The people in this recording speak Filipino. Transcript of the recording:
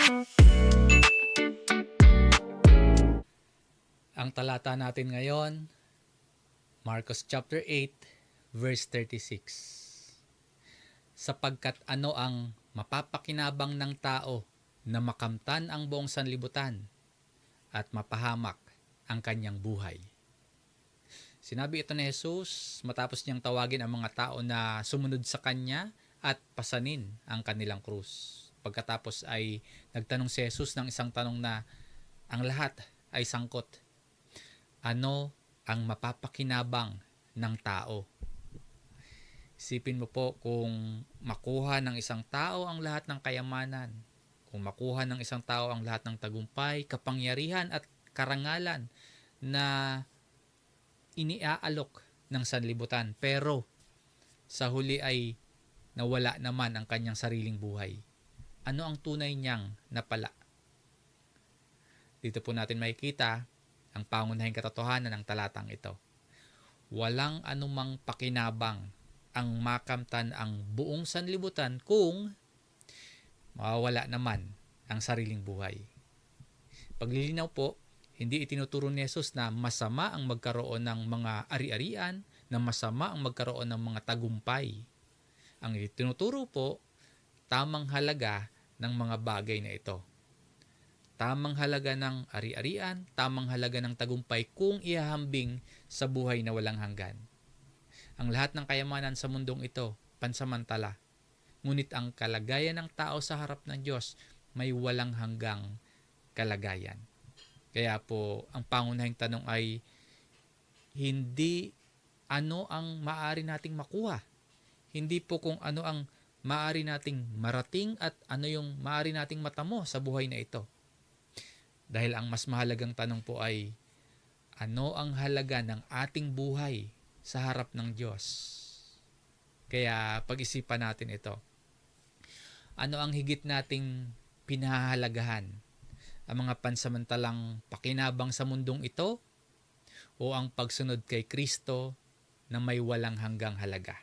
Ang talata natin ngayon, Marcos chapter 8, verse 36. Sapagkat ano ang mapapakinabang ng tao na makamtan ang buong sanlibutan at mapahamak ang kanyang buhay. Sinabi ito ni Jesus matapos niyang tawagin ang mga tao na sumunod sa kanya at pasanin ang kanilang krus. Pagkatapos ay nagtanong si Jesus ng isang tanong na ang lahat ay sangkot. Ano ang mapapakinabang ng tao? Isipin mo po kung makuha ng isang tao ang lahat ng kayamanan, kung makuha ng isang tao ang lahat ng tagumpay, kapangyarihan at karangalan na iniaalok ng sanlibutan, pero sa huli ay nawala naman ang kanyang sariling buhay. Ano ang tunay niyang napala? Dito po natin makikita ang pangunahing katotohanan ng talatang ito. Walang anumang pakinabang ang makamtan ang buong sanlibutan kung mawawala naman ang sariling buhay. Paglilinaw po, hindi itinuturo ni Jesus na masama ang magkaroon ng mga ari-arian, na masama ang magkaroon ng mga tagumpay. Ang itinuturo po, tamang halaga ng mga bagay na ito. Tamang halaga ng ari-arian, tamang halaga ng tagumpay kung ihahambing sa buhay na walang hanggan. Ang lahat ng kayamanan sa mundong ito, pansamantala. Ngunit ang kalagayan ng tao sa harap ng Diyos may walang hanggang kalagayan. Kaya po, ang pangunahing tanong ay hindi ano ang maaari nating makuha. Hindi po kung ano ang maaari nating marating at ano yung maaari nating matamo sa buhay na ito. Dahil ang mas mahalagang tanong po ay, ano ang halaga ng ating buhay sa harap ng Diyos? Kaya pag-isipan natin ito. Ano ang higit nating pinahahalagahan? Ang mga pansamantalang pakinabang sa mundong ito o ang pagsunod kay Kristo na may walang hanggang halaga?